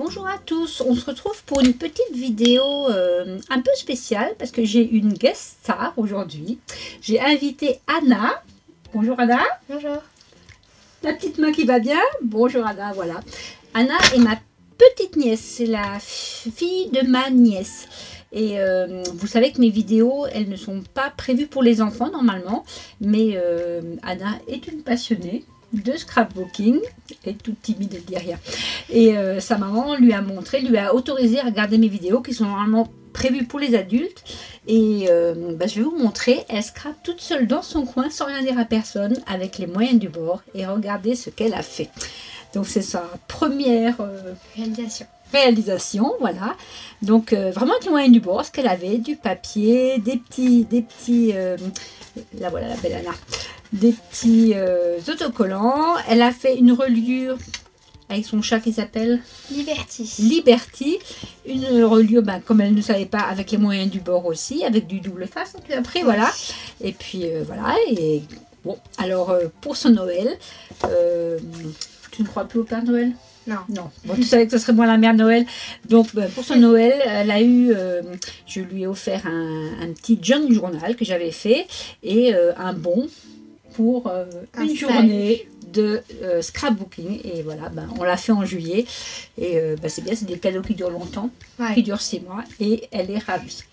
Bonjour à tous, on se retrouve pour une petite vidéo un peu spéciale parce que j'ai une guest star aujourd'hui. J'ai invité Anna. Bonjour Anna. Bonjour. La petite main qui va bien. Bonjour Anna, voilà. Anna est ma petite nièce, c'est la fille de ma nièce. Et vous savez que mes vidéos, elles ne sont pas prévues pour les enfants normalement, mais Anna est une passionnée de scrapbooking, elle est toute timide, elle dit rien. Et sa maman lui a autorisé à regarder mes vidéos qui sont normalement prévues pour les adultes. Et je vais vous montrer, elle scrape toute seule dans son coin sans rien dire à personne avec les moyens du bord. Et regardez ce qu'elle a fait. Donc c'est sa première réalisation, voilà. Donc vraiment avec les moyens du bord, ce qu'elle avait, du papier, des petits là voilà la belle Anna, des petits autocollants. Elle a fait une reliure avec son chat qui s'appelle Liberty. Une reliure, comme elle ne savait pas, avec les moyens du bord aussi, avec du double face. Et puis après, voilà. Et puis voilà. Et bon, alors pour son Noël, tu ne crois plus au Père Noël? Non. Bon, tu savais que ce serait moi la mère Noël. Donc, pour son Noël, elle a eu, je lui ai offert un petit junk journal que j'avais fait et un bon pour une journée de scrapbooking. Et voilà, on l'a fait en juillet. Et c'est bien, c'est des cadeaux qui durent longtemps, qui durent 6 mois. Et elle est ravie.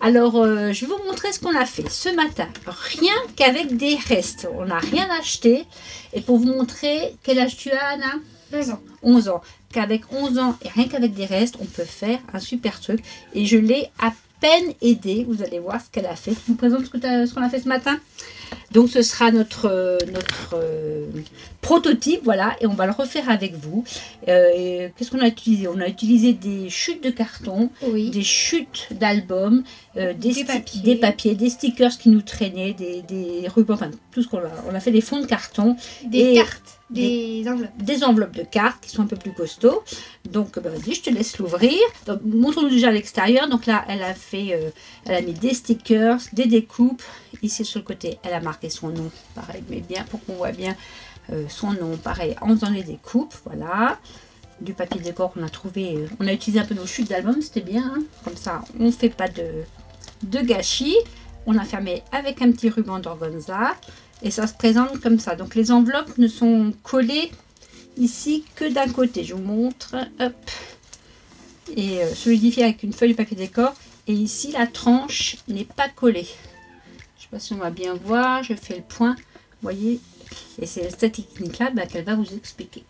Alors, je vais vous montrer ce qu'on a fait ce matin. Rien qu'avec des restes. On n'a rien acheté. Et pour vous montrer, quel âge tu as, Anna? 11 ans. 11 ans. Qu'avec 11 ans et rien qu'avec des restes, on peut faire un super truc. Et je l'ai à peine aidée. Vous allez voir ce qu'elle a fait. Je vous présente ce qu'on a fait ce matin. Donc ce sera notre prototype, voilà, et on va le refaire avec vous. Qu'est-ce qu'on a utilisé? On a utilisé des chutes de carton, des chutes d'albums, des papiers, des stickers qui nous traînaient, des rubans, enfin tout ce qu'on a. On a fait des fonds de carton, des cartes, des enveloppes de cartes qui sont un peu plus costauds. Donc vas-y, je te laisse l'ouvrir. Donc montre-nous déjà à l'extérieur. Donc là, elle a mis des stickers, des découpes. Ici sur le côté, elle a marqué son nom, pareil, mais bien pour qu'on voit bien son nom, pareil, en faisant les découpes, voilà. Du papier décor qu'on a trouvé, on a utilisé un peu nos chutes d'album, c'était bien, hein. Comme ça on ne fait pas de gâchis. On a fermé avec un petit ruban d'organza et ça se présente comme ça. Donc les enveloppes ne sont collées ici que d'un côté, je vous montre, hop, et solidifié avec une feuille de papier décor, et ici la tranche n'est pas collée. Je ne sais pas si on va bien voir, je fais le point, vous voyez, et c'est cette technique-là qu'elle va vous expliquer.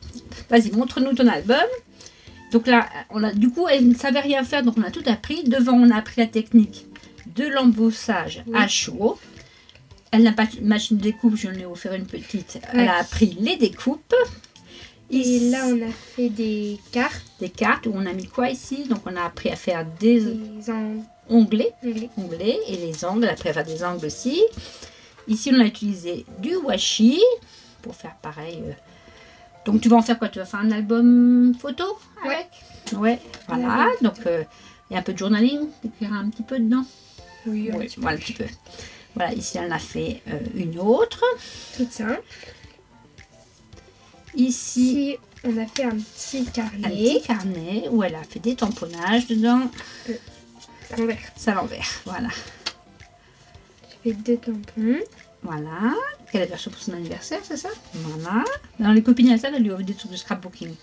Vas-y, montre-nous ton album. Donc là, du coup, elle ne savait rien faire, donc on a tout appris. Devant, on a appris la technique de l'embossage à chaud. Elle n'a pas de machine de découpe, je lui ai offert une petite. Elle a appris les découpes. Et là, on a fait des cartes. Des cartes, où on a mis quoi ici? Donc on a appris à faire des onglets, et les angles, après faire des angles aussi. Ici on a utilisé du washi pour faire pareil. Donc tu vas en faire quoi? Tu vas faire un album photo avec? Ouais, voilà. Donc il y a un peu de journaling, tu écriras un petit peu dedans. Oui, voilà, un petit peu. Voilà, ici elle en a fait une autre. Toute simple. Ici on a fait un petit carnet. Un petit carnet où elle a fait des tamponnages dedans. À l'envers. C'est à l'envers, voilà. J'ai fait 2 tampons. Voilà. Quelle anniversaire pour son anniversaire, c'est ça? Voilà. Dans les copines à ça, elle lui a fait des trucs de scrapbooking.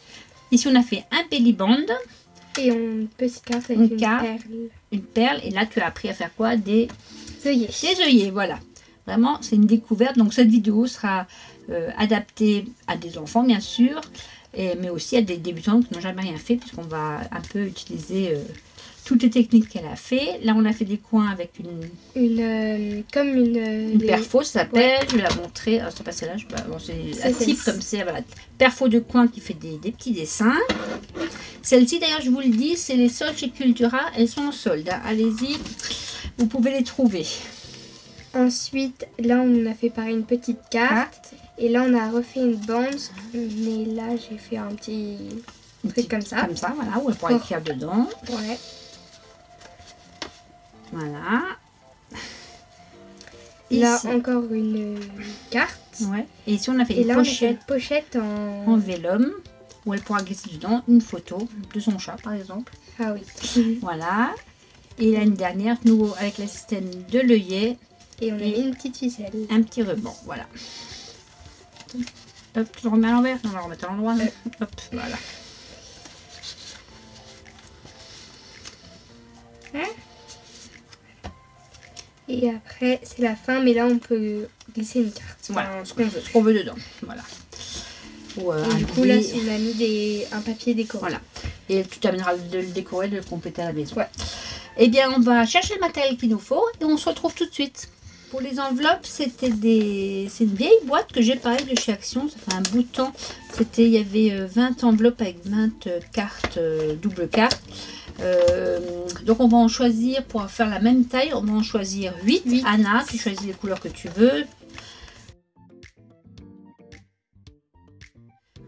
Ici, on a fait un belly band. Et une petite carte avec une perle. Une perle. Et là, tu as appris à faire quoi? Des œillets. Des œillets, voilà. Vraiment, c'est une découverte. Donc, cette vidéo sera adaptée à des enfants, bien sûr, mais aussi à des débutants qui n'ont jamais rien fait, puisqu'on va un peu utiliser toutes les techniques qu'elle a fait. Là, on a fait des coins avec une perfo, ça s'appelle. Je vais la montrer. Alors, c'est pas celle-là. C'est un type comme ça. Voilà. Perfo de coin qui fait des petits dessins. Celle-ci, d'ailleurs, je vous le dis, c'est les soldes chez Cultura. Elles sont en solde. Hein. Allez-y, vous pouvez les trouver. Ensuite, là, on a fait pareil une petite carte. Et là, on a refait une bande. Mais là, j'ai fait un petit truc comme ça. Comme ça, voilà, où elle pourra écrire dedans. Ouais. Voilà. Là, ici, encore une carte. Ouais. Et ici, on a fait une pochette en vélum. où elle pourra glisser dedans une photo de son chat par exemple. Ah oui. Voilà. Et là une dernière, nouveau avec la système de l'œillet. Et on a mis une petite ficelle. Un petit ruban, voilà. Hop, tu le remets à l'envers. On va le remettre à l'endroit. Hop, voilà. Et après, c'est la fin, mais là, on peut glisser une carte. Voilà, ce qu'on veut dedans. Voilà. Ou, et du coup, là, on a mis un papier décoré. Voilà. Et tu t'amèneras de le décorer, de le compléter à la maison. Ouais. Eh bien, on va chercher le matériel qu'il nous faut et on se retrouve tout de suite. Pour les enveloppes, c'est une vieille boîte que j'ai pareil de chez Action. Ça fait un bout de temps. Il y avait 20 enveloppes avec 20 cartes, double cartes. Donc on va en choisir, pour faire la même taille, on va en choisir 8. Anna, tu choisis les couleurs que tu veux.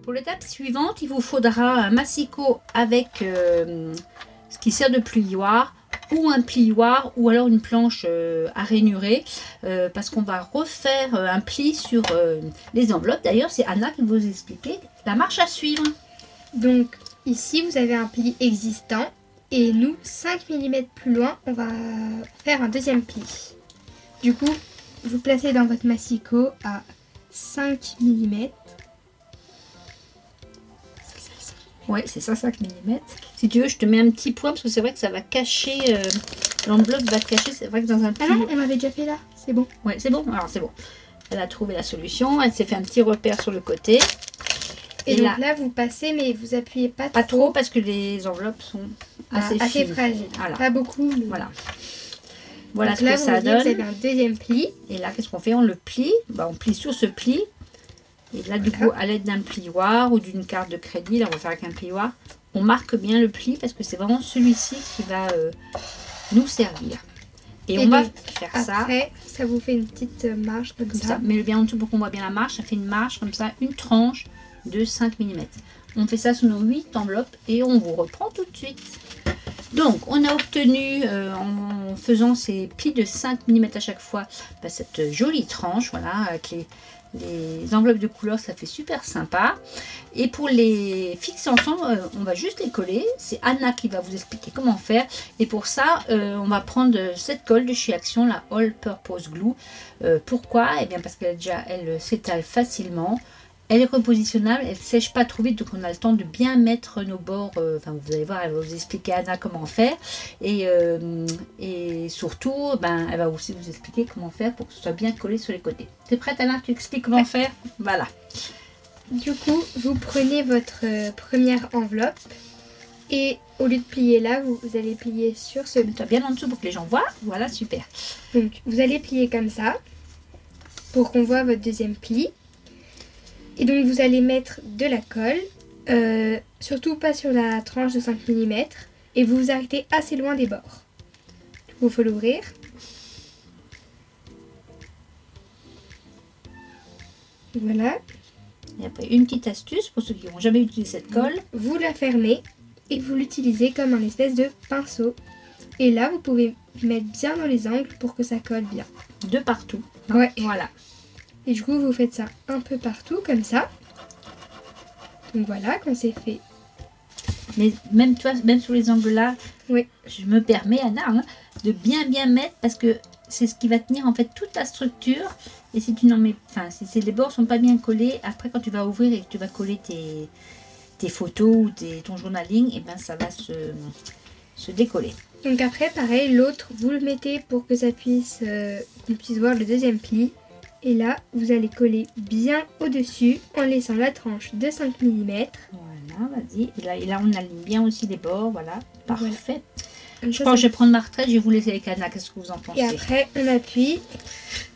Pour l'étape suivante, il vous faudra un massicot avec ce qui sert de plioir, ou un plioir, ou alors une planche à rainurer, parce qu'on va refaire un pli sur les enveloppes. D'ailleurs, c'est Anna qui va vous expliquer la marche à suivre. Donc ici, vous avez un pli existant. Et nous, 5 mm plus loin, on va faire un deuxième pli. Du coup, vous placez dans votre massicot à 5 mm. Ouais, c'est ça, 5 mm. Si tu veux, je te mets un petit point parce que c'est vrai que ça va cacher. L'enveloppe va cacher. C'est vrai que dans un pli. Ah non, on l'avait déjà fait là. C'est bon. Ouais, c'est bon. Alors, c'est bon. Elle a trouvé la solution. Elle s'est fait un petit repère sur le côté. Et donc là, vous passez, mais vous appuyez pas trop. Pas trop parce que les enveloppes sont assez fragiles. Voilà. Pas beaucoup. Mais... Voilà donc ce là, que ça donne. Vous avez un deuxième pli. Et là, qu'est-ce qu'on fait? On le plie. On plie sur ce pli. Et là, du coup, à l'aide d'un plioir ou d'une carte de crédit, là, on va faire avec un plioir, on marque bien le pli parce que c'est vraiment celui-ci qui va nous servir. Et on va faire ça. Après, ça vous fait une petite marge comme ça. Mets-le bien en dessous pour qu'on voit bien la marge. Ça fait une marge comme ça, une tranche de 5 mm. On fait ça sur nos 8 enveloppes et on vous reprend tout de suite. Donc, on a obtenu, en faisant ces plis de 5 mm à chaque fois, cette jolie tranche, voilà, avec les enveloppes de couleur, ça fait super sympa. Et pour les fixer ensemble, on va juste les coller. C'est Anna qui va vous expliquer comment faire. Et pour ça, on va prendre cette colle de chez Action, la All Purpose Glue. Pourquoi? Eh bien parce qu'elle s'étale facilement. Elle est repositionnable, elle ne sèche pas trop vite, donc on a le temps de bien mettre nos bords. Vous allez voir, elle va vous expliquer Anna comment faire. Et surtout, elle va aussi vous expliquer comment faire pour que ce soit bien collé sur les côtés. T'es prête Anna? Tu expliques comment faire? Voilà. Du coup, vous prenez votre première enveloppe et au lieu de plier là, vous allez plier sur ce... Mets-toi bien en dessous pour que les gens voient. Voilà, super. Donc, vous allez plier comme ça pour qu'on voit votre deuxième pli. Et donc vous allez mettre de la colle, surtout pas sur la tranche de 5 mm, et vous vous arrêtez assez loin des bords. Du coup, il faut l'ouvrir. Voilà. Et après, une petite astuce pour ceux qui n'ont jamais utilisé cette colle. Vous la fermez et vous l'utilisez comme un espèce de pinceau. Et là, vous pouvez mettre bien dans les angles pour que ça colle bien. De partout. Ouais. Voilà. Et du coup, vous faites ça un peu partout, comme ça. Donc voilà, quand c'est fait. Mais même toi, même sur les angles là, oui. Je me permets, Anna, de bien mettre parce que c'est ce qui va tenir en fait toute la structure. Et si tu n'en mets, si les bords sont pas bien collés, après quand tu vas ouvrir et que tu vas coller tes photos ou ton journaling, et ben ça va se décoller. Donc après, pareil, l'autre, vous le mettez pour que ça puisse, qu'on puisse voir le deuxième pli. Et là, vous allez coller bien au-dessus en laissant la tranche de 5 mm. Voilà, vas-y. Et là, on aligne bien aussi les bords. Voilà, parfait. Voilà. Je pense que je vais prendre ma retraite. Je vais vous laisser avec Anna. Qu'est-ce que vous en pensez? Et après, on appuie.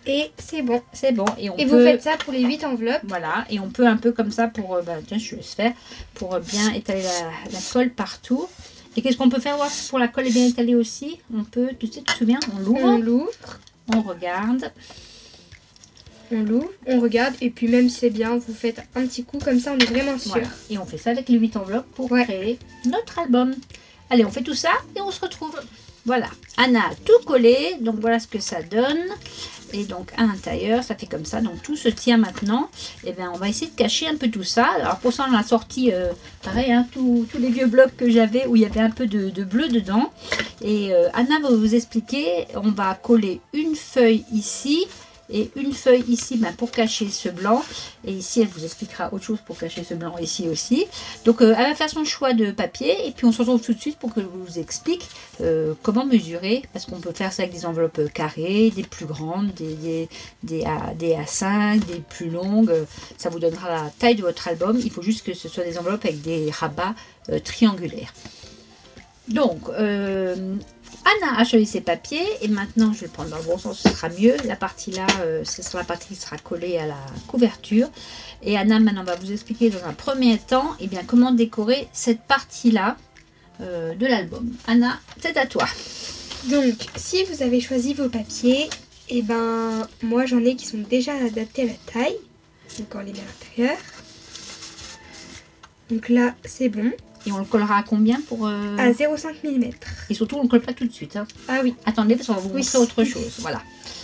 Et c'est bon. C'est bon. Et vous faites ça pour les 8 enveloppes. Voilà. Et on peut un peu comme ça pour... tiens, je vais le faire. Pour bien étaler la colle partout. Et qu'est-ce qu'on peut faire pour la colle est bien étalée aussi? On peut, tu te souviens, on l'ouvre. On regarde. On l'ouvre, on regarde, et puis même si c'est bien, vous faites un petit coup comme ça, on est vraiment sûr. Voilà. Et on fait ça avec les 8 enveloppes pour créer notre album. Allez, on fait tout ça et on se retrouve. Voilà, Anna a tout collé, donc voilà ce que ça donne. Et donc à l'intérieur, ça fait comme ça. Donc tout se tient maintenant. Et bien on va essayer de cacher un peu tout ça. Alors pour ça on a sorti, pareil, hein, tous les vieux blocs que j'avais où il y avait un peu de bleu dedans. Et Anna va vous expliquer. On va coller une feuille ici. Et une feuille ici pour cacher ce blanc. Et ici, elle vous expliquera autre chose pour cacher ce blanc ici aussi. Donc, elle va faire son choix de papier. Et puis, on se retrouve tout de suite pour que je vous explique comment mesurer. Parce qu'on peut faire ça avec des enveloppes carrées, des plus grandes, des A5, des plus longues. Ça vous donnera la taille de votre album. Il faut juste que ce soit des enveloppes avec des rabats triangulaires. Donc, Anna a choisi ses papiers et maintenant je vais prendre dans le bon sens, ce sera mieux. La partie là, ce sera la partie qui sera collée à la couverture. Et Anna maintenant va vous expliquer dans un premier temps comment décorer cette partie là de l'album. Anna, c'est à toi. Donc si vous avez choisi vos papiers, moi j'en ai qui sont déjà adaptés à la taille. Donc on les met à l'intérieur. Donc là c'est bon. Et on le collera à combien pour... À 0,5 mm. Et surtout, on ne le colle pas tout de suite. Hein. Ah oui. Attendez, parce qu'on va vous montrer autre chose. Voilà.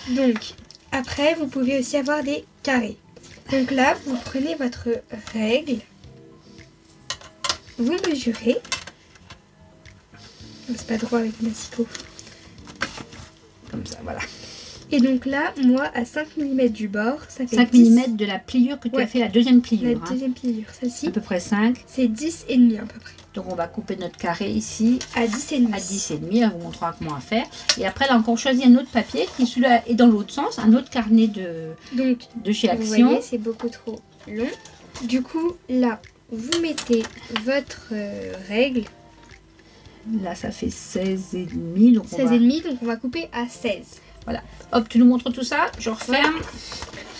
Donc, après, vous pouvez aussi avoir des carrés. Donc là, vous prenez votre règle. Vous mesurez. C'est pas droit avec le massicot. Comme ça, voilà. Et donc là, moi, à 5 mm du bord, ça fait 5 mm de la pliure que tu as fait, la deuxième pliure. La deuxième pliure, celle-ci. À peu près 5. C'est 10,5 à peu près. Donc on va couper notre carré ici. À 10,5. À 10,5, elle vous montrera comment faire. Et après, elle a encore choisi un autre papier qui celui-là est dans l'autre sens, un autre carnet de chez Action. Vous voyez, c'est beaucoup trop long. Du coup, là, vous mettez votre règle. Là, ça fait 16,5. Donc 16,5, donc on va couper à 16. Voilà. Hop, tu nous montres tout ça. Je referme.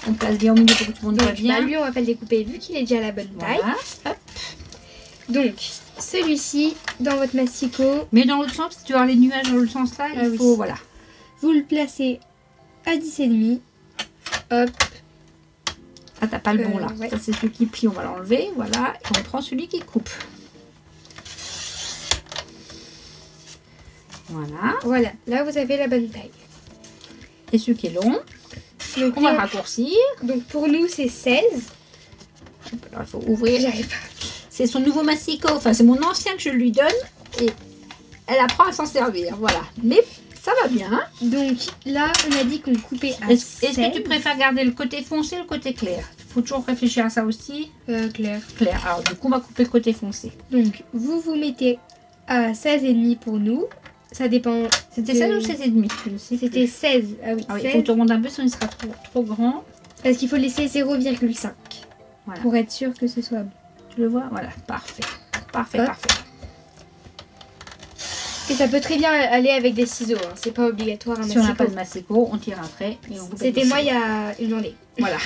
On place bien au milieu pour que tout le monde voit bien. Lui, on va pas le découper vu qu'il est déjà à la bonne taille. Voilà. Hop. Donc, celui-ci, dans votre massicot. Mais dans l'autre sens, si tu veux avoir les nuages dans l'autre sens là, il faut, voilà. Vous le placez à 10,5. Hop. Ah, t'as pas le bon là. Ouais. Ça, c'est celui qui plie, on va l'enlever. Voilà. Et on prend celui qui coupe. Voilà. Voilà, là vous avez la bonne taille. Et celui qui est long, donc on va le raccourcir. Donc pour nous c'est 16. Alors il faut ouvrir. J'arrive pas. C'est son nouveau massicot. Enfin c'est mon ancien que je lui donne. Et elle apprend à s'en servir. Voilà. Mais ça va bien. Hein. Donc là on a dit qu'on coupait à 16. Est-ce que tu préfères garder le côté foncé ou le côté clair? Il faut toujours réfléchir à ça aussi. Clair. Clair. Alors du coup on va couper le côté foncé. Donc vous mettez à 16,5 pour nous. Ça dépend. C'était 16 ou 16,5? C'était 16. Ah oui, il faut tourner un peu sinon il sera trop grand. Parce qu'il faut laisser 0,5. Voilà. Pour être sûr que ce soit bon. Tu le vois? Voilà, parfait. Parfait, hop. parfait. Et ça peut très bien aller avec des ciseaux. Hein. C'est pas obligatoire un si massicot. Si on n'a pas de massicot, on tire un trait. C'était moi il y a une journée. Voilà.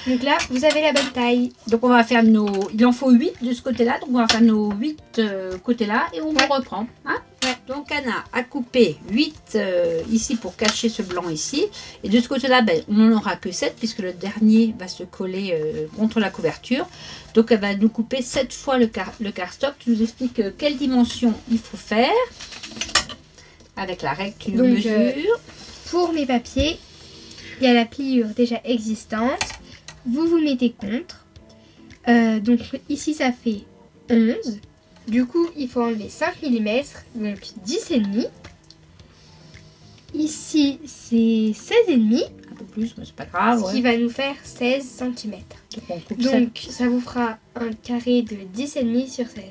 Donc là, vous avez la bonne taille. Donc on va faire nos... Il en faut 8 de ce côté-là. Donc on va faire nos 8 côtés-là et on reprend. Hein? Ouais. Donc Anna a coupé 8 ici pour cacher ce blanc ici. Et de ce côté-là, on n'en aura que 7 puisque le dernier va se coller contre la couverture. Donc elle va nous couper 7 fois le cardstock. Tu nous expliques quelle dimension il faut faire. Avec la règle que tu nous mesures. Pour mes papiers, il y a la pliure déjà existante. Vous mettez contre. Donc ici ça fait 11. Du coup il faut enlever 5 mm. Donc 10,5. Ici c'est 16,5. Un peu plus mais c'est pas grave. Ce qui va nous faire 16 cm. Donc ça vous fera un carré de 10,5 sur 16.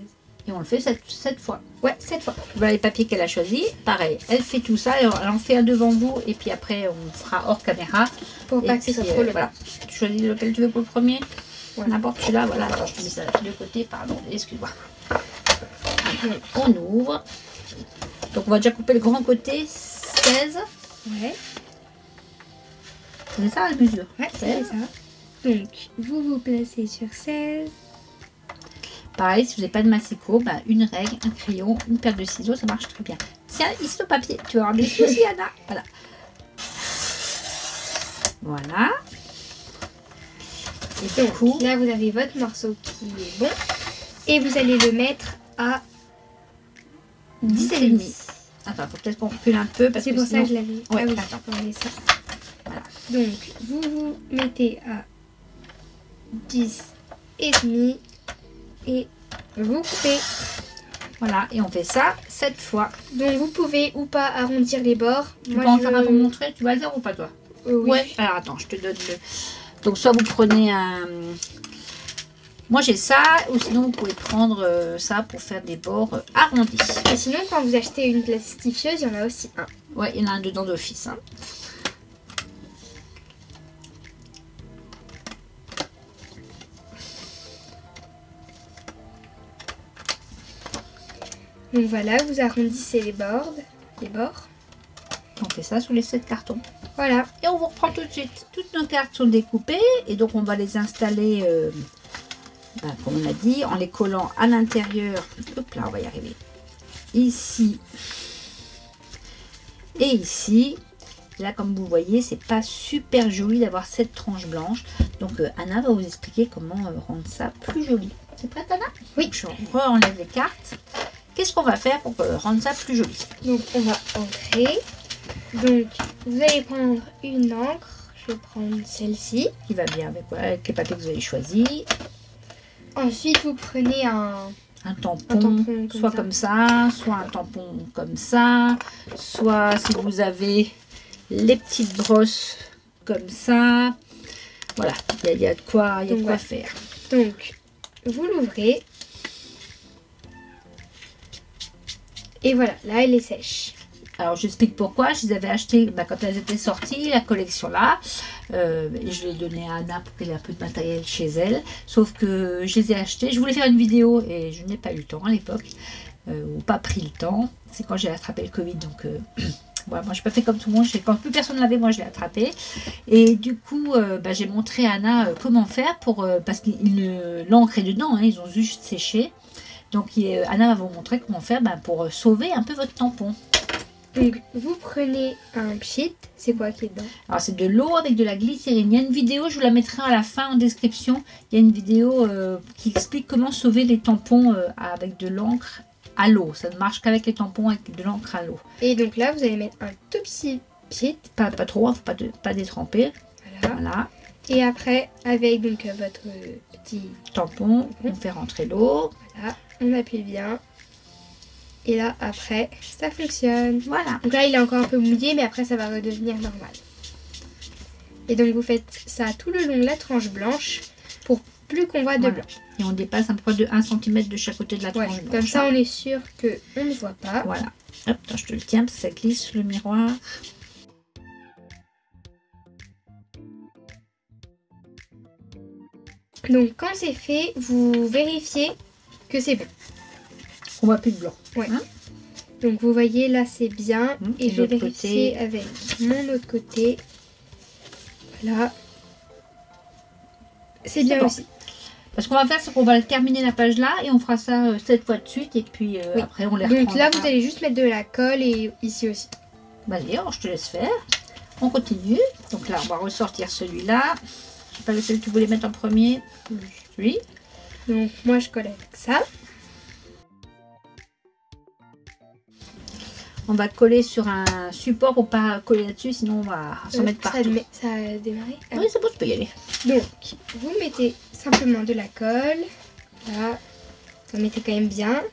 Et on le fait 7 fois. Ouais, 7 fois. Voilà les papiers qu'elle a choisis. Pareil, elle fait tout ça. Elle en fait un devant vous. Et puis après, on fera hors caméra. Pour pas que ce soit trop long. Voilà. Tu choisis lequel tu veux pour le premier. Voilà. N'importe celui-là. Voilà. Alors, je te mets ça de côté. Pardon. Excuse-moi. On ouvre. Donc, on va déjà couper le grand côté. 16. Ouais. C'est ça la mesure. Ouais, c'est ça. Donc, vous placez sur 16. Pareil, si vous n'avez pas de massicot, une règle, un crayon, une paire de ciseaux, ça marche très bien. Tiens, ici le papier, tu vas avoir des soucis, Anna. Voilà. Voilà. Et du coup, là, vous avez votre morceau qui est bon. Et vous allez le mettre à 10,5. Attends, il faut peut-être qu'on recule un peu. C'est pour ça que je l'avais. Ouais, ah oui, attends. ça. Donc, vous vous mettez à 10,5 et vous coupez. Voilà, et on fait ça 7 fois. Donc, vous pouvez ou pas arrondir les bords. Tu peux en faire un pour montrer? Tu vas le faire ou pas, toi? Oui. Ouais. Alors, attends, je te donne le... Donc, soit vous prenez un... Moi, j'ai ça, ou sinon, vous pouvez prendre ça pour faire des bords arrondis. Et sinon, quand vous achetez une plastifieuse, il y en a aussi un. Ouais, il y en a un dedans d'office. Hein. Donc voilà, vous arrondissez les bords. On fait ça sur les 7 cartons. Voilà. Et on vous reprend tout de suite. Toutes nos cartes sont découpées et donc on va les installer, comme on a dit, en les collant à l'intérieur. Hop là, on va y arriver. Ici et ici. Là, comme vous voyez, c'est pas super joli d'avoir cette tranche blanche. Donc Anna va vous expliquer comment rendre ça plus joli. C'est prêt, Anna? Oui. Je re-enlève les cartes. Qu'est-ce qu'on va faire pour rendre ça plus joli? Donc on va entrer. Donc vous allez prendre une encre. Je vais prendre celle-ci. Qui va bien avec les papiers que vous avez choisis. Ensuite vous prenez un tampon soit comme ça, soit un tampon comme ça, soit si vous avez les petites brosses comme ça. Voilà, il y a de quoi, faire. Donc vous l'ouvrez. Et voilà, là elle est sèche. Alors j'explique pourquoi. Je les avais achetées quand elles étaient sorties, la collection là. Et je l'ai donné à Anna pour qu'elle ait un peu de matériel chez elle. Sauf que je les ai achetées. Je voulais faire une vidéo et je n'ai pas eu le temps à l'époque. Ou pas pris le temps. C'est quand j'ai attrapé le Covid. Donc voilà, moi je n'ai pas fait comme tout le monde. Quand plus personne ne l'avait, moi je l'ai attrapé. Et du coup, j'ai montré à Anna comment faire pour parce que l'encre est dedans. Hein, ils ont juste séché. Donc Anna va vous montrer comment faire pour sauver un peu votre tampon. Donc vous prenez un pchit, c'est quoi qui est dedans? Alors c'est de l'eau avec de la glycérine. Il y a une vidéo, je vous la mettrai à la fin en description. Il y a une vidéo qui explique comment sauver les tampons avec de l'encre à l'eau. Ça ne marche qu'avec les tampons avec de l'encre à l'eau. Et donc là vous allez mettre un tout petit pchit. Pas trop, il ne faut pas détremper. Voilà. Et après avec donc votre petit tampon, on fait rentrer l'eau. Voilà, on appuie bien. Et là, après, ça fonctionne. Voilà. Donc là, il est encore un peu mouillé, mais après, ça va redevenir normal. Et donc, vous faites ça tout le long de la tranche blanche pour plus qu'on voit de blanc. Et on dépasse à peu près de 1 cm de chaque côté de la tranche blanche. Comme ça, on est sûr qu'on ne voit pas. Voilà. Hop, attends, je te le tiens parce que ça glisse sur le miroir. Donc, quand c'est fait, vous vérifiez que c'est bon. On voit plus de blanc. Ouais. Hein? Donc vous voyez là c'est bien. Et je vais vérifier avec mon autre côté. Voilà. C'est bien bon. Aussi. Parce qu'on va faire, c'est qu'on va terminer la page là et on fera ça 7 fois de suite et puis après on les reprendra. Donc là vous allez juste mettre de la colle et ici aussi. Vas-y, alors je te laisse faire. On continue. Donc là on va ressortir celui-là. Je sais pas lequel tu voulais mettre en premier. Celui. Donc moi je colle avec ça. On va coller sur un support pour pas coller là-dessus, sinon on va s'en mettre partout. Ça a démarré? Oui, c'est bon, tu peux y aller. Donc, vous mettez simplement de la colle. Là, vous mettez quand même bien.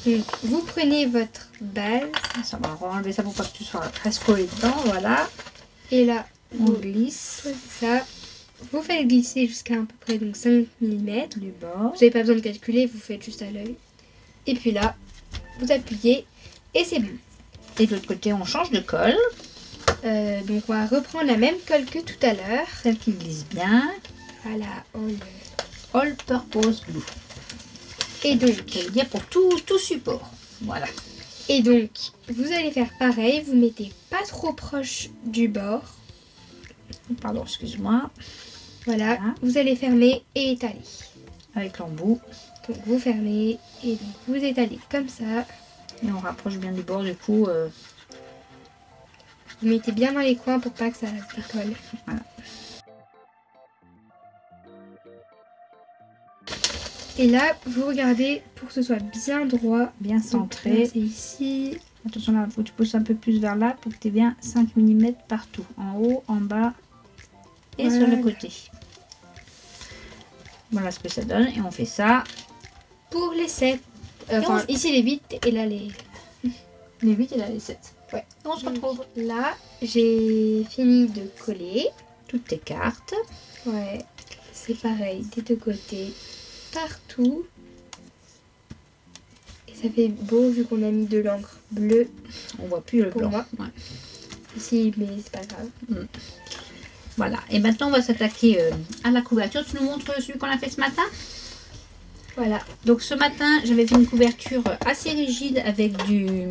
Donc, vous prenez votre base. Ça va enlever ça pour pas que tu sois presque collé dedans, voilà. Et là, on glisse. Ça. Vous faites glisser jusqu'à à peu près donc 5 mm du bord. Vous n'avez pas besoin de calculer, vous faites juste à l'œil. Et puis là, vous appuyez et c'est bon. Et de l'autre côté, on change de colle. Donc on va reprendre la même colle que tout à l'heure. Celle qui glisse bien. Voilà, All Purpose Glue. Et donc, ça veut dire pour tout support. Voilà. Et donc, vous allez faire pareil. Vous mettez pas trop proche du bord. Pardon, excuse-moi. Voilà. Vous allez fermer et étaler. Avec l'embout. Donc vous fermez et donc vous étalez comme ça. Et on rapproche bien du bord du coup. Vous mettez bien dans les coins pour pas que ça décolle. Voilà. Et là, vous regardez pour que ce soit bien droit. Bien centré. C'est ici. Attention là, il faut que tu pousses un peu plus vers là pour que tu aies bien 5 mm partout. En haut, en bas et sur le côté. Voilà ce que ça donne. Et on fait ça. Pour les 7. Enfin, ici les 8 et là les... Les 8 et là les 7. Ouais. Et on se retrouve. Là, j'ai fini de coller. Toutes tes cartes. Ouais. C'est pareil, des deux côtés. Partout. Et ça fait beau vu qu'on a mis de l'encre bleue. On voit plus le pour blanc. moi. Ouais. Si, mais c'est pas grave. Voilà. Et maintenant, on va s'attaquer à la couverture. Tu nous montres celui qu'on a fait ce matin? Voilà. Donc ce matin, j'avais fait une couverture assez rigide avec du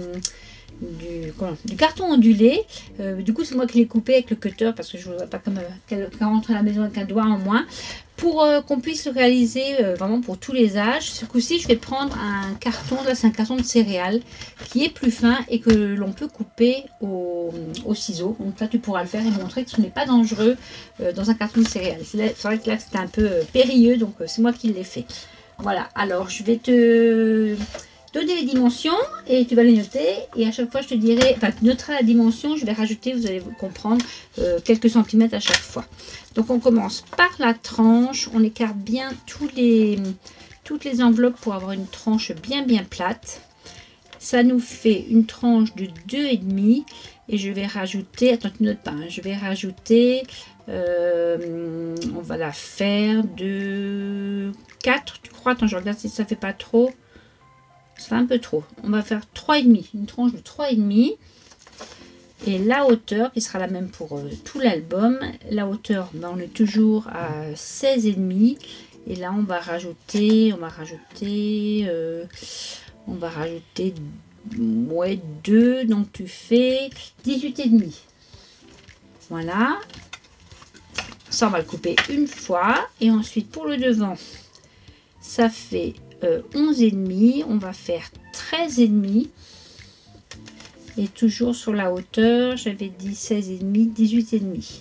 carton ondulé. Du coup, c'est moi qui l'ai coupé avec le cutter parce que je ne voudrais pas qu'elle rentre à la maison avec un doigt en moins. Pour qu'on puisse le réaliser vraiment pour tous les âges. Ce coup-ci, je vais prendre un carton, là c'est un carton de céréales qui est plus fin et que l'on peut couper au ciseau. Donc là, tu pourras le faire et montrer que ce n'est pas dangereux dans un carton de céréales. C'est vrai que là, c'était un peu périlleux, donc c'est moi qui l'ai fait. Voilà, alors je vais te donner les dimensions et tu vas les noter. Et à chaque fois, je te dirai, enfin, tu noteras la dimension, je vais rajouter, vous allez comprendre, quelques centimètres à chaque fois. Donc, on commence par la tranche. On écarte bien toutes les enveloppes pour avoir une tranche bien plate. Ça nous fait une tranche de 2,5 et je vais rajouter, attends, tu notes pas, hein, je vais rajouter, on va la faire de 4, tu crois? Attends, je regarde si ça fait pas trop. C'est un peu trop. On va faire 3,5, une tranche de 3,5. Et la hauteur, qui sera la même pour tout l'album, la hauteur, ben, on est toujours à 16,5. Et là, on va rajouter, ouais, 2, donc tu fais 18,5. Voilà. Ça, on va le couper une fois. Et ensuite, pour le devant, ça fait 11,5. On va faire 13,5. Et toujours sur la hauteur, j'avais dit 16,5, 18,5.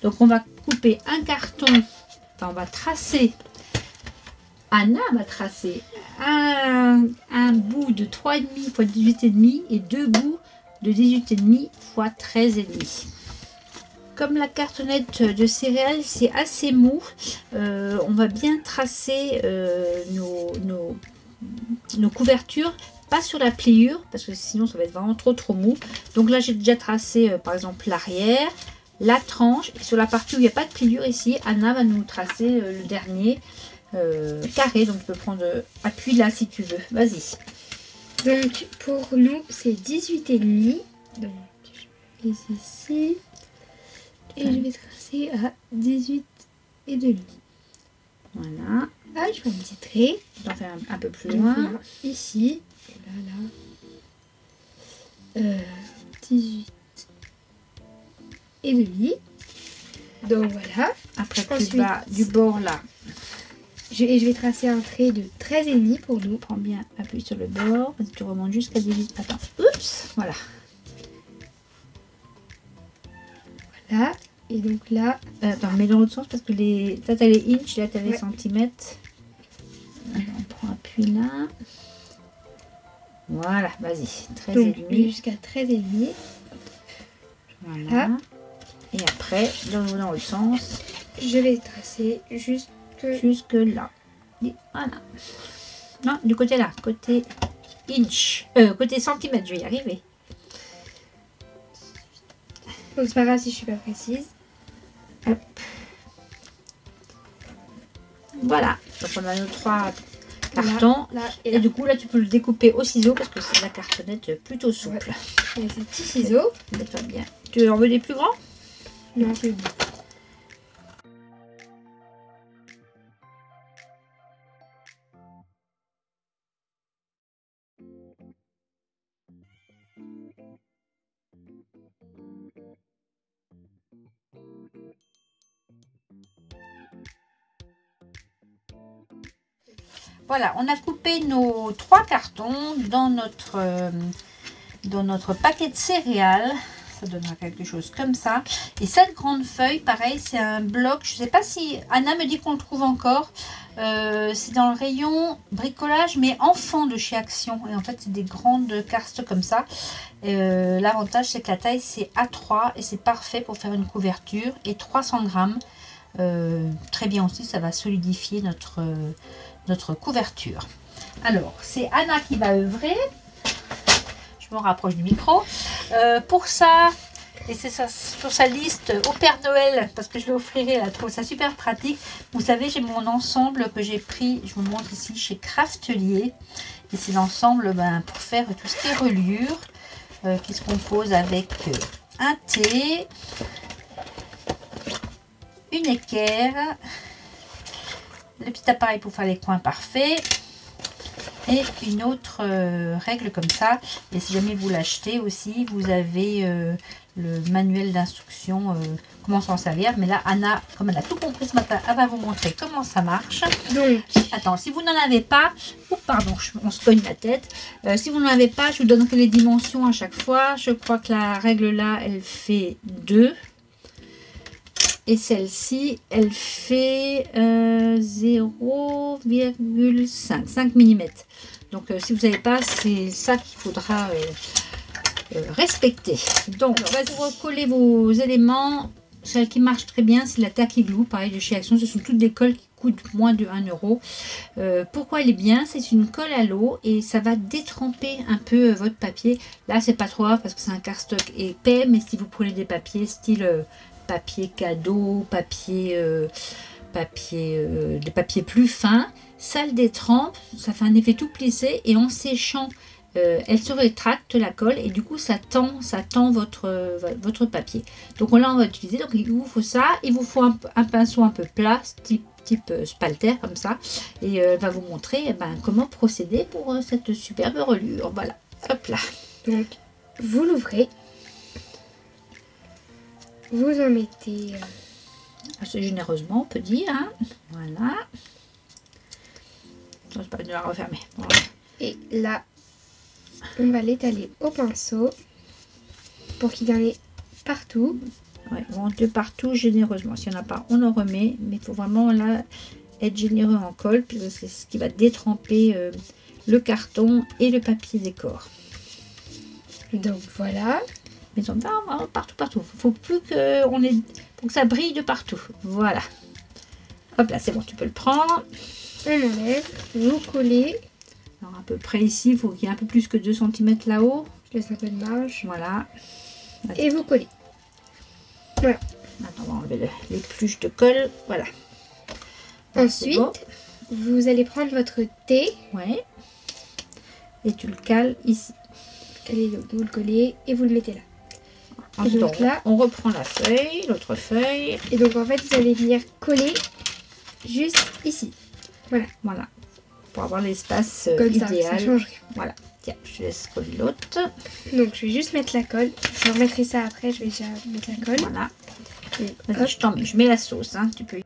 Donc, on va couper un carton. Enfin, on va tracer. Anna va tracer un bout de 3,5 x 18,5 et deux bouts de 18,5 x 13,5. Comme la cartonnette de céréales, c'est assez mou, on va bien tracer nos couvertures, pas sur la pliure, parce que sinon ça va être vraiment trop mou. Donc là, j'ai déjà tracé par exemple l'arrière, la tranche, et sur la partie où il n'y a pas de pliure ici, Anna va nous tracer le dernier carré. Donc tu peux prendre appui là si tu veux, vas-y. Donc pour nous, c'est 18,5. Donc je mets ici. Et je vais tracer à 18,5. Voilà. Ah, je fais un petit trait. J'en fais un peu plus loin. Ici. Et là. 18,5. Donc voilà. Après, plus bas du bord là. Je vais tracer un trait de 13,5 pour nous. Prends bien appui sur le bord. Tu remontes jusqu'à 18. Attends. Oups. Voilà. Voilà. Et donc là... attends, mets dans l'autre sens parce que les... Là, tu as les inches, là, tu as les centimètres. Alors, on prend appui là. Voilà, vas-y. 13,5. Jusqu'à 13,5. Voilà. Et après, dans l'autre sens. Je vais tracer jusque là. Et voilà. Non, du côté là. Côté inch. Côté centimètre, je vais y arriver. Donc c'est pas grave si je suis pas précise. Hop. Voilà. Donc on a nos 3 cartons. Là, et du coup là tu peux le découper au ciseau parce que c'est de la cartonnette plutôt souple. Ouais. Avec ces petits ciseaux. Ça bien. Tu en veux des plus grands? Non, c'est bon. Voilà, on a coupé nos 3 cartons dans notre paquet de céréales. ça donnera quelque chose comme ça. Et cette grande feuille, pareil, c'est un bloc. Je ne sais pas si Anna me dit qu'on le trouve encore. C'est dans le rayon bricolage, mais enfant de chez Action. Et en fait, c'est des grandes cartes comme ça. L'avantage, c'est que la taille, c'est A3 et c'est parfait pour faire une couverture. Et 300 grammes. Très bien aussi, ça va solidifier notre couverture. Alors, c'est Anna qui va œuvrer. Je me rapproche du micro. Pour ça, et c'est ça sur sa liste au Père Noël, parce que je l'ai offrir, elle trouve ça super pratique. Vous savez, j'ai mon ensemble que j'ai pris, je vous montre ici, chez Craftelier. Et c'est l'ensemble pour faire tout ce qui est reliure, qui se compose avec un thé, une équerre, le petit appareil pour faire les coins parfaits et une autre règle comme ça. Et si jamais vous l'achetez aussi, vous avez le manuel d'instruction, comment s'en servir. Mais là, Anna, comme elle a tout compris ce matin, elle va vous montrer comment ça marche. Donc, attends, si vous n'en avez pas, pardon, on se cogne la tête. Si vous n'en avez pas, je vous donnerai les dimensions à chaque fois. Je crois que la règle là, elle fait 2. Et celle-ci, elle fait 0,5 5 mm. Donc, si vous n'avez pas, c'est ça qu'il faudra respecter. Donc, on va recoller vos éléments. Celle qui marche très bien, c'est la Tacky Glue, pareil de chez Action. Ce sont toutes des colles qui coûtent moins de 1 euro. Pourquoi elle est bien? C'est une colle à l'eau et ça va détremper un peu votre papier. Là, c'est pas trop grave parce que c'est un cardstock épais, mais si vous prenez des papiers style papier cadeau, des papiers plus fins, ça le détrempe, ça fait un effet tout plissé et en séchant, elle se rétracte la colle et du coup ça tend votre papier. Donc là on va utiliser, donc il vous faut ça, il vous faut un pinceau un peu plat, type spalter comme ça, et elle va vous montrer comment procéder pour cette superbe reliure. Voilà, hop là. Donc vous l'ouvrez. Vous en mettez assez généreusement, on peut dire. Hein. Voilà. C'est pas de la refermer. Voilà. Et là, on va l'étaler au pinceau pour qu'il y en ait partout. Ouais, on de partout généreusement. S'il n'y en a pas, on en remet. Mais il faut vraiment là être généreux en colle, puisque c'est ce qui va détremper le carton et le papier décor. Donc voilà. Mais on va partout. Faut plus pour que ça brille de partout. Voilà. Hop là, c'est bon, tu peux le prendre. On enlève, vous collez. Alors à peu près ici, il faut qu'il y ait un peu plus que 2 cm là-haut. Je laisse un peu de marge. Voilà. Et vous collez. Voilà. Maintenant, on va enlever les pluches de colle. Voilà. Ensuite, vous allez prendre votre thé. Ouais. Et tu le cales ici. Vous le collez et vous le mettez là. Et donc là, on reprend la feuille, l'autre feuille. Et donc en fait, vous allez venir coller juste ici. Voilà. Pour avoir l'espace idéal. Ça change rien. Voilà. Tiens, je te laisse coller l'autre. Donc je vais juste mettre la colle. Je remettrai ça après, je vais déjà mettre la colle. Voilà. Vas-y, je t'en mets. Je mets la sauce. Hein. Tu peux.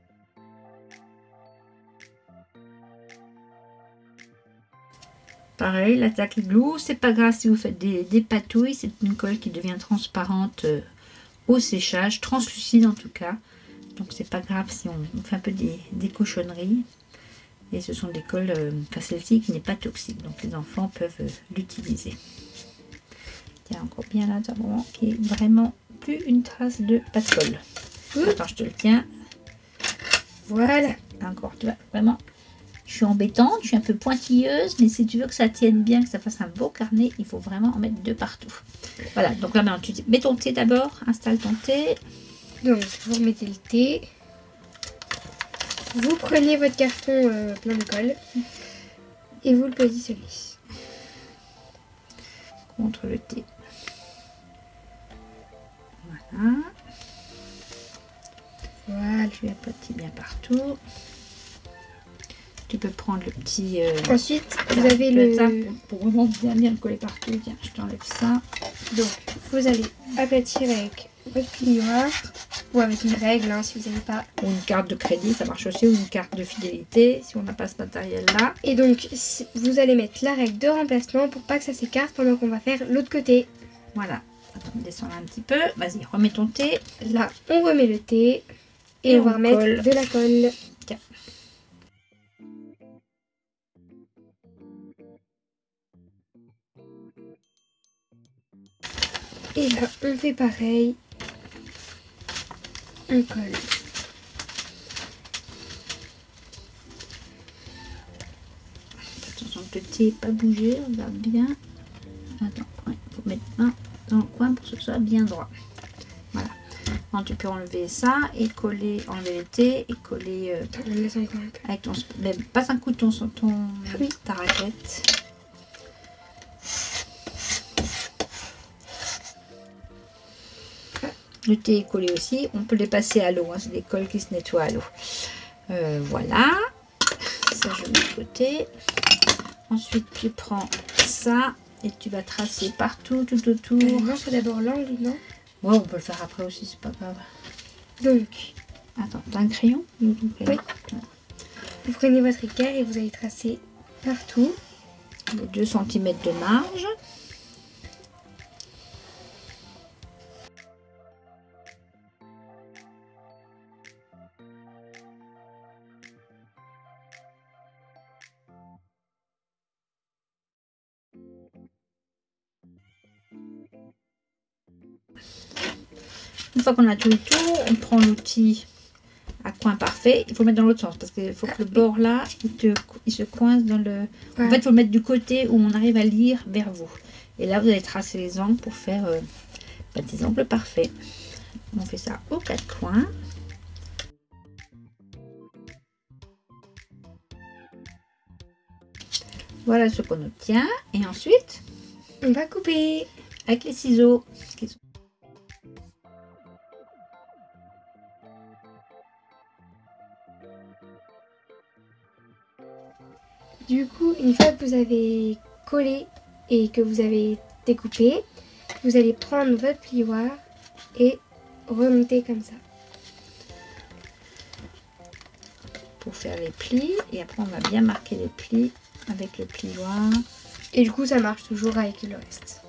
Pareil, la Tacky Glue, c'est pas grave si vous faites des patouilles. C'est une colle qui devient transparente au séchage, translucide en tout cas. Donc c'est pas grave si on fait un peu des cochonneries. Et ce sont des colles, celle-ci qui n'est pas toxique. Donc les enfants peuvent l'utiliser. Tiens, encore bien là, vraiment, qui est vraiment plus une trace de pas de colle. Attends, je te le tiens. Voilà. Encore, tu vois, vraiment. Je suis embêtante, je suis un peu pointilleuse, mais si tu veux que ça tienne bien, que ça fasse un beau carnet, il faut vraiment en mettre de partout. Voilà, donc là maintenant, tu mets ton thé d'abord, installe ton thé. Donc, vous remettez le thé. Vous prenez votre carton plein de colle et vous le positionnez. Contre le thé. Voilà. Voilà. Tu aplatis bien partout. Tu peux prendre le petit... Ensuite, vous avez le... Ça pour vraiment bien le coller partout. Tiens, je t'enlève ça. Donc, vous allez aplatir avec votre plioir ou avec une règle, hein, si vous n'avez pas. Ou une carte de crédit, ça marche aussi. Ou une carte de fidélité, si on n'a pas ce matériel-là. Et donc, vous allez mettre la règle de remplacement pour pas que ça s'écarte pendant qu'on va faire l'autre côté. Voilà. Attends, descends un petit peu. Vas-y, remets ton thé. Là, on remet le thé et on va remettre de la colle. Tiens. Et là, on fait pareil. On colle. Attention que le thé n'est pas bougé, on regarde bien. Attends, il faut mettre un dans le coin pour que ce soit bien droit. Voilà. Donc, tu peux enlever ça et coller, enlever le thé et coller avec ton... Même, passe un coup de ta raquette. Le thé est collé aussi. On peut les passer à l'eau. Hein, c'est des colles qui se nettoient à l'eau. Voilà. Ça, je mets de côté. Ensuite, tu prends ça et tu vas tracer partout, tout autour. Non, c'est d'abord l'angle, non? Ouais, on peut le faire après aussi, c'est pas grave. Donc, attends, t'as un crayon? Oui. Ouais. Vous prenez votre équerre et vous allez tracer partout. Les 2 cm de marge. Une fois qu'on a tout le tour, on prend l'outil à coin parfait. Il faut mettre dans l'autre sens parce qu'il faut que le bord là, il se coince dans le... Ouais. En fait, il faut le mettre du côté où on arrive à lire vers vous. Et là, vous allez tracer les angles pour faire des angles parfaits. On fait ça aux 4 coins. Voilà ce qu'on obtient. Et ensuite, on va couper avec les ciseaux. Du coup, une fois que vous avez collé et que vous avez découpé, vous allez prendre votre plioir et remonter comme ça. Pour faire les plis. Et après, on va bien marquer les plis avec le plioir. Et du coup, ça marche toujours avec le reste.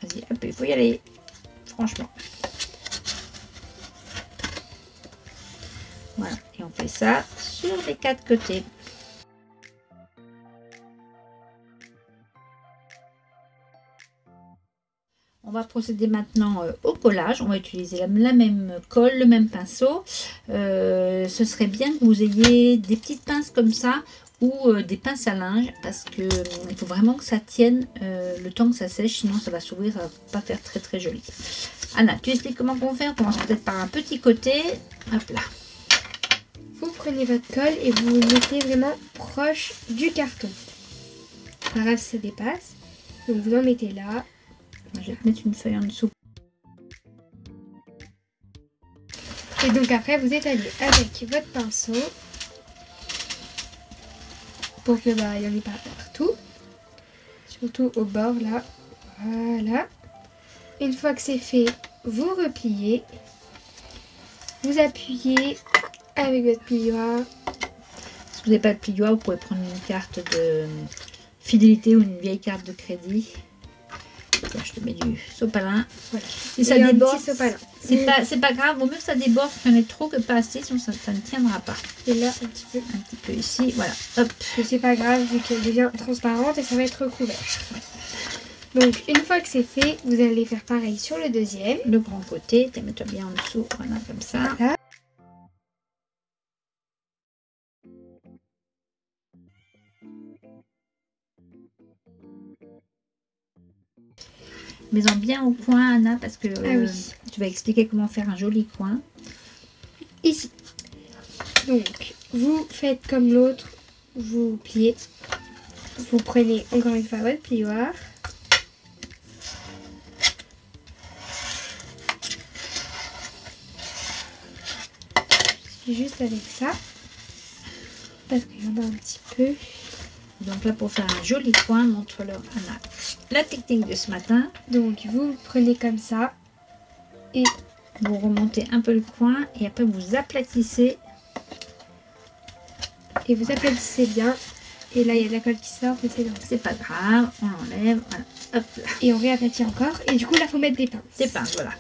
Vas-y, hop, il faut y aller. Franchement. Voilà. Et on fait ça sur les 4 côtés. On va procéder maintenant au collage. On va utiliser la même colle, le même pinceau. Ce serait bien que vous ayez des petites pinces comme ça ou des pinces à linge parce que il faut vraiment que ça tienne le temps que ça sèche, sinon ça va s'ouvrir, ça va pas faire très très joli. Anna, tu expliques comment on fait? On commence peut-être par un petit côté. Hop là. Vous prenez votre colle et vous vous mettez vraiment proche du carton. Pas grave si ça dépasse. Donc vous en mettez là. Je vais te mettre une feuille en dessous. Et donc après vous étalez avec votre pinceau pour que il n'y en ait pas partout. Surtout au bord là. Voilà. Une fois que c'est fait, vous repliez. Vous appuyez avec votre plioir. Si vous n'avez pas de plioir, vous pouvez prendre une carte de fidélité ou une vieille carte de crédit. Là, je te mets du sopalin. Voilà. Si ça déborde, c'est pas grave. Vaut mieux que ça déborde qu'il y en ait trop que pas assez, sinon ça ne tiendra pas. Et là, un petit peu ici. Voilà. Hop. C'est pas grave vu qu'elle devient transparente et ça va être recouvert. Donc, une fois que c'est fait, vous allez faire pareil sur le deuxième. Le grand côté, mets-toi bien en dessous. Voilà, comme ça. Voilà. Mets-en bien au coin, Anna, parce que oui. Tu vas expliquer comment faire un joli coin. Ici. Donc, vous faites comme l'autre, vous pliez. Vous prenez encore une fois votre plioir. Juste avec ça. Parce qu'il y en a un petit peu. Donc là, pour faire un joli coin, montre-leur Anna la technique de ce matin. Donc vous prenez comme ça et vous remontez un peu le coin et après vous aplatissez. Et vous aplatissez bien. Et là, il y a de la colle qui sort, mais c'est pas grave, on l'enlève. Voilà. Hop là. Et on réaplatit encore. Et du coup, là, il faut mettre des pinces. Des pinces, voilà.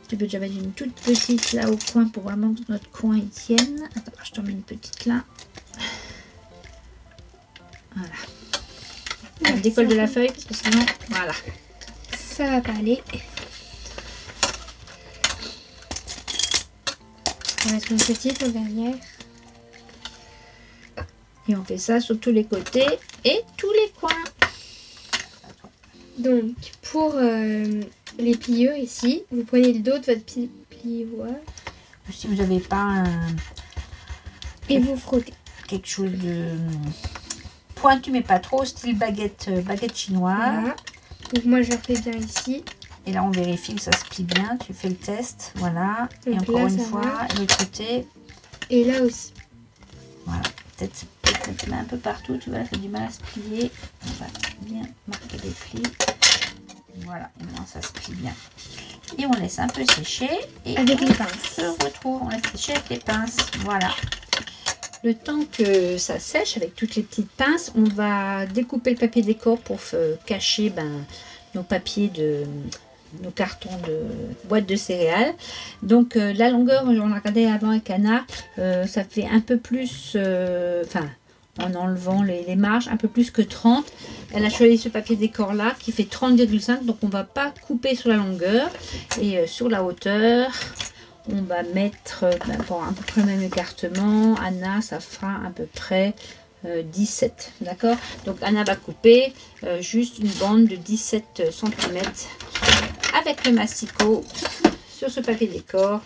Tu peux déjà mettre une toute petite là au coin pour vraiment que notre coin y tienne. Attends, je t'en mets une petite là. Voilà. On décolle de la feuille parce que sinon, voilà. Ça va pas aller. On va mettre une petite aux dernières. Et on fait ça sur tous les côtés et tous les coins. Donc, pour les pliures ici, vous prenez le dos de votre plioir Si vous n'avez pas et vous frottez. quelque chose de pointu, mais pas trop, style baguette chinoise. Voilà. Donc, moi, je le fais bien ici. Et là, on vérifie que ça se plie bien. Tu fais le test. Voilà. Donc et encore là, une ça fois, va. l'autre côté. Et là aussi. Voilà. Peut-être un peu partout. Tu vois, ça fait du mal à se plier. On va bien marquer les plis. Voilà. Et maintenant, ça se plie bien. Et on laisse un peu sécher. Et Avec on les pinces. se retrouve. On laisse sécher avec les pinces. Voilà. Le temps que ça sèche avec toutes les petites pinces, on va découper le papier décor pour cacher nos papiers nos cartons de boîte de céréales. Donc la longueur, on a regardé avant avec Anna, ça fait un peu plus, en enlevant les marges, un peu plus que 30. Elle a choisi ce papier décor là qui fait 30,5, donc on va pas couper sur la longueur. Et sur la hauteur, on va mettre pour à peu près le même écartement. Anna, ça fera à peu près 17, d'accord. Donc Anna va couper juste une bande de 17 cm avec le masticot sur ce papier décor.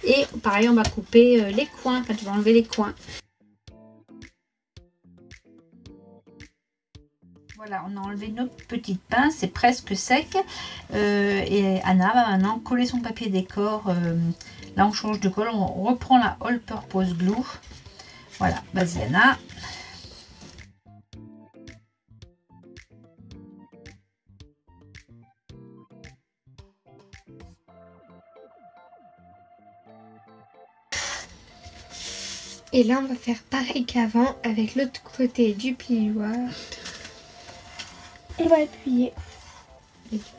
Et pareil, on va couper les coins, quand tu vas enlever les coins. Voilà, on a enlevé nos petites pinces, c'est presque sec. Et Anna va maintenant coller son papier décor. Là, on change de colle, on reprend la All Purpose Glue. Voilà, vas-y Anna. Et là, on va faire pareil qu'avant avec l'autre côté du plioir. On va appuyer.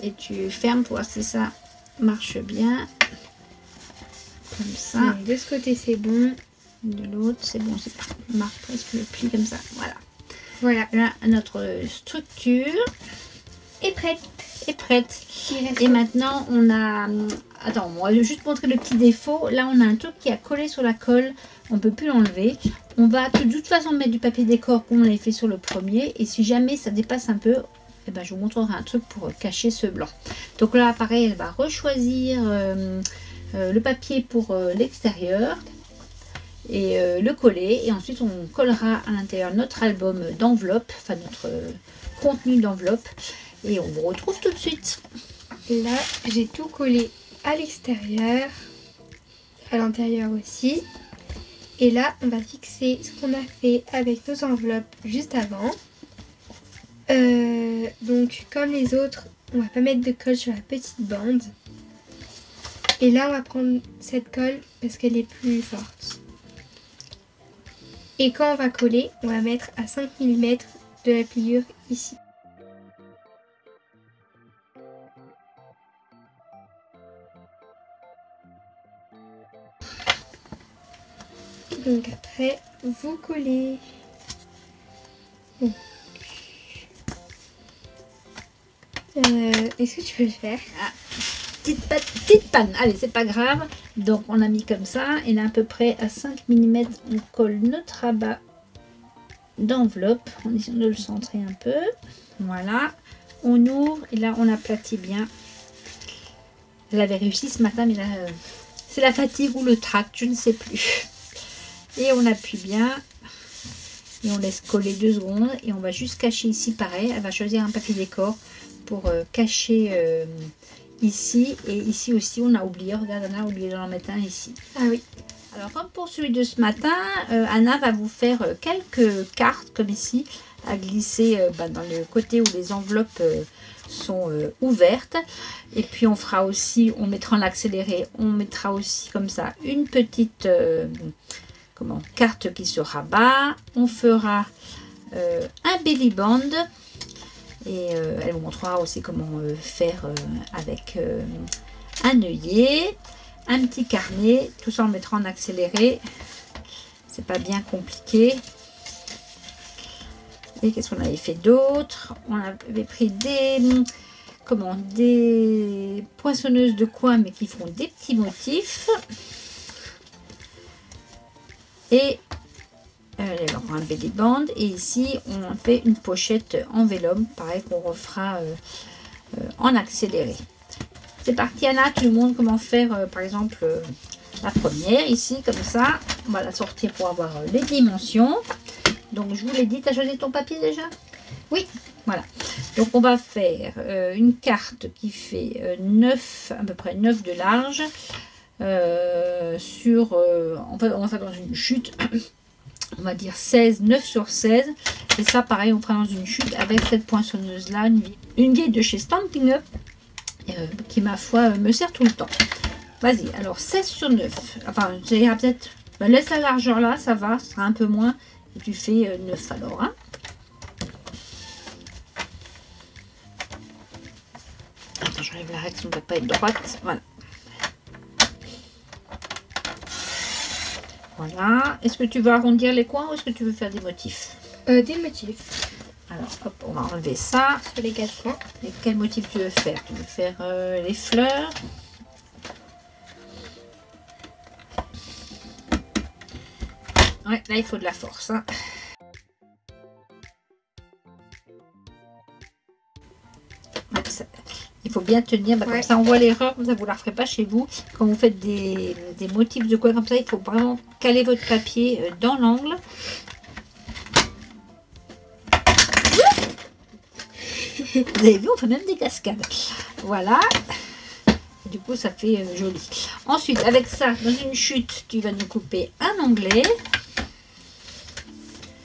Et tu fermes pour voir si ça marche bien. Comme ça. Donc, de ce côté, c'est bon. De l'autre, c'est bon, c'est pas. On marque presque le pli comme ça. Voilà. Voilà. Là, notre structure est prête. est prête. Il reste Et maintenant, on a... Attends, on va juste montrer le petit défaut. Là, on a un truc qui a collé sur la colle. On peut plus l'enlever. On va de toute façon mettre du papier décor comme on l'avait fait sur le premier. Et si jamais ça dépasse un peu, eh ben, je vous montrerai un truc pour cacher ce blanc. Donc là, pareil, elle va rechoisir le papier pour l'extérieur et le coller. Et ensuite, on collera à l'intérieur notre album d'enveloppe, enfin notre contenu d'enveloppe. Et on vous retrouve tout de suite. Là, j'ai tout collé à l'extérieur, à l'intérieur aussi. Et là, on va fixer ce qu'on a fait avec nos enveloppes juste avant. Donc, comme les autres, on va pas mettre de colle sur la petite bande. Et là, on va prendre cette colle parce qu'elle est plus forte. Et quand on va coller, on va mettre à 5 mm de la pliure ici. Donc après, vous collez. Bon. Est-ce que tu peux le faire? Petite panne, allez, c'est pas grave. Donc on a mis comme ça. Et là, à peu près à 5 mm, on colle notre rabat d'enveloppe. On essaie de le centrer un peu. Voilà. On ouvre et là, on aplatit bien. Elle avait réussi ce matin, mais là, c'est la fatigue ou le trac, je ne sais plus. Et on appuie bien. Et on laisse coller 2 secondes. Et on va juste cacher ici, pareil. Elle va choisir un papier décor pour cacher ici. Et ici aussi, on a oublié. Regarde, Anna a oublié d'en mettre un ici. Ah oui. Alors, comme pour celui de ce matin, Anna va vous faire quelques cartes, comme ici, à glisser dans le côté où les enveloppes sont ouvertes. Et puis on fera aussi, on mettra en accéléré, on mettra aussi comme ça une petite carte qui se rabat. On fera un belly band et elle vous montrera aussi comment faire avec un œillet, un petit carnet. Tout ça on mettra en accéléré, c'est pas bien compliqué. Et qu'est-ce qu'on avait fait d'autre? On avait pris des poinçonneuses de coin mais qui font des petits motifs. Et il y a encore un belly band. Et ici on fait une pochette en vélum, pareil qu'on refera en accéléré. C'est parti Anna, tu nous montres comment faire par exemple la première ici comme ça. On va la sortir pour avoir les dimensions. Donc je vous l'ai dit, tu as choisi ton papier déjà? Oui. Voilà. Donc on va faire une carte qui fait 9, à peu près 9 de large. On va faire dans une chute. On va dire 16, 9 sur 16. Et ça pareil, on fera dans une chute avec cette poinçonneuse là. Une vieille de chez Stampin' Up. Qui ma foi me sert tout le temps. Vas-y, alors 16 sur 9. Enfin, ça ira peut-être. Laisse la largeur là, ça va, ce sera un peu moins. Et tu fais 9 alors. Hein. Attends, j'enlève la règle, ça ne doit pas être droite. Voilà. Voilà. Est-ce que tu veux arrondir les coins ou est-ce que tu veux faire des motifs? Des motifs. Alors, hop, on va enlever ça. Sur les 4 coins. Et quel motif tu veux faire? Tu veux faire les fleurs? Ouais, là, il faut de la force. Hein. Ouais, il faut bien tenir. Comme ça, on voit l'erreur. Vous ne la ferez pas chez vous. Quand vous faites des motifs de quoi comme ça, il faut vraiment caler votre papier dans l'angle. Vous avez vu, on fait même des cascades. Voilà. Et du coup, ça fait joli. Ensuite, avec ça, dans une chute, tu vas nous couper un onglet.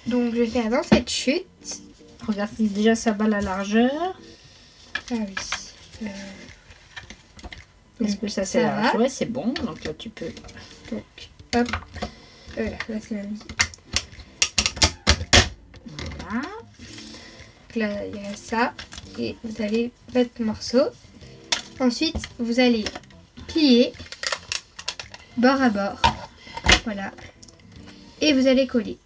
Donc, je vais faire dans cette chute. Regarde si déjà ça va la largeur. Ah oui. Est-ce que ça c'est large? Ouais, c'est bon. Donc là, tu peux. Donc, hop. Là, c'est la vie. Voilà. Donc là, il y a ça. Et vous allez votre morceau. Ensuite, vous allez plier bord à bord. Voilà. Et vous allez coller.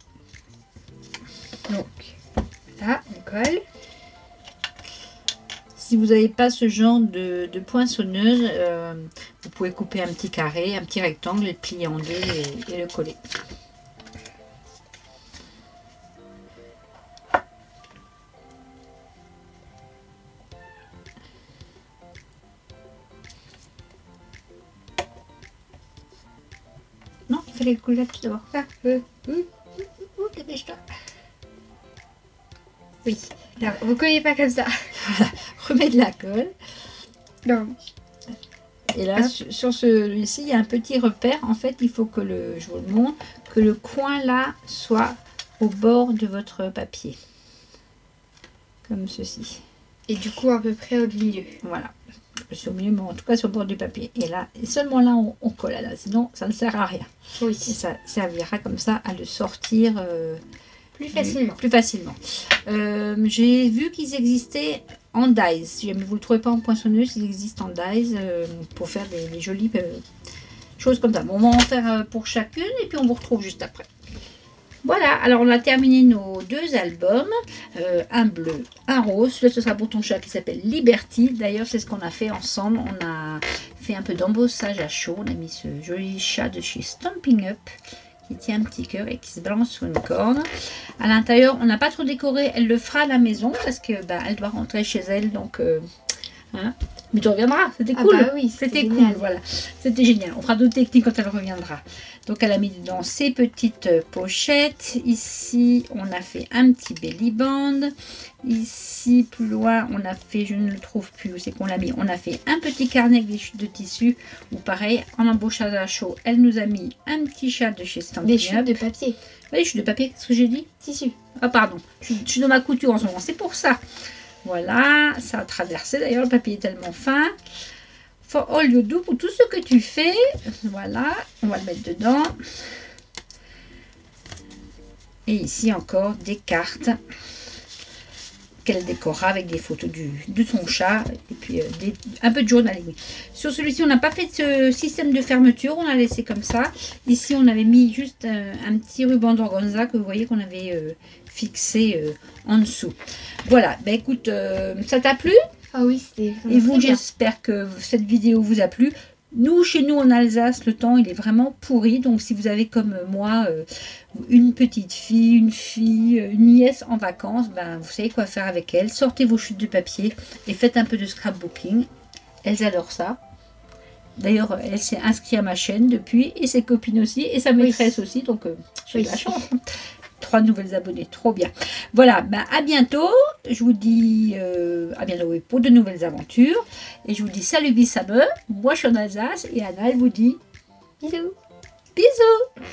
Donc, là, on colle. Si vous n'avez pas ce genre de poinçonneuse, vous pouvez couper un petit carré, un petit rectangle, et le plier en deux et le coller. Non, il fallait le coller là-dessus d'abord. Ah, Dépêche-toi. Oui. Alors, vous collez pas comme ça. Voilà, remets de la colle. Non. Et là, sur celui-ci, il y a un petit repère. En fait, il faut que je vous le montre, que le coin là soit au bord de votre papier. Comme ceci. Et du coup, à peu près au milieu. Voilà. C'est au milieu, mais en tout cas sur le bord du papier. Et là, et seulement là, on colle. Là, sinon, ça ne sert à rien. Oui. Et ça servira comme ça à le sortir plus facilement. Plus facilement. J'ai vu qu'ils existaient en dies. Si jamais vous ne le trouvez pas en poinçonneuse, ils existent en dies pour faire des jolies choses comme ça. Bon, on va en faire pour chacune et puis on vous retrouve juste après. Voilà, alors on a terminé nos deux albums, un bleu, un rose. Là, ce sera pour ton chat qui s'appelle Liberty. D'ailleurs, c'est ce qu'on a fait ensemble. On a fait un peu d'embossage à chaud. On a mis ce joli chat de chez Stampin' Up qui tient un petit cœur et qui se balance sur une corde. À l'intérieur, on n'a pas trop décoré. Elle le fera à la maison parce que elle doit rentrer chez elle. Donc, hein. Mais tu reviendras, c'était cool. Bah oui, c'était cool, voilà. C'était génial. On fera d'autres techniques quand elle reviendra. Donc elle a mis dedans ses petites pochettes. Ici, on a fait un petit belly band. Ici, plus loin, on a fait, je ne le trouve plus où c'est qu'on l'a mis. On a fait un petit carnet avec des chutes de tissu. Ou pareil, en embauchage à chaud, elle nous a mis un petit chat de chez Stampin' Up. Des chutes de papier. Oui, chutes de papier, qu'est-ce que j'ai dit? Tissu. Ah pardon, je suis dans ma couture en ce moment, c'est pour ça. Voilà, ça a traversé. D'ailleurs, le papier est tellement fin. For all you do, pour tout ce que tu fais. Voilà, on va le mettre dedans. Et ici encore des cartes qu'elle décorera avec des photos de son chat et puis un peu de journaling. Sur celui-ci, on n'a pas fait ce système de fermeture, on l'a laissé comme ça. Ici, on avait mis juste un petit ruban d'organza que vous voyez qu'on avait fixé en dessous. Voilà, ben écoute, ça t'a plu? Ah oui, c'était Et vous, j'espère que cette vidéo vous a plu. Nous, chez nous en Alsace, le temps, il est vraiment pourri. Donc, si vous avez comme moi une petite fille, une nièce en vacances, ben, vous savez quoi faire avec elle. Sortez vos chutes de papier et faites un peu de scrapbooking. Elles adorent ça. D'ailleurs, elle s'est inscrite à ma chaîne depuis et ses copines aussi et sa maîtresse aussi. Donc, j'ai de la chance. 3 nouvelles abonnées, trop bien. Voilà, ben à bientôt. Je vous dis à bientôt pour de nouvelles aventures. Et je vous dis salut Bissame. Moi, je suis en Alsace et Anna, elle vous dit bisous. Bisous.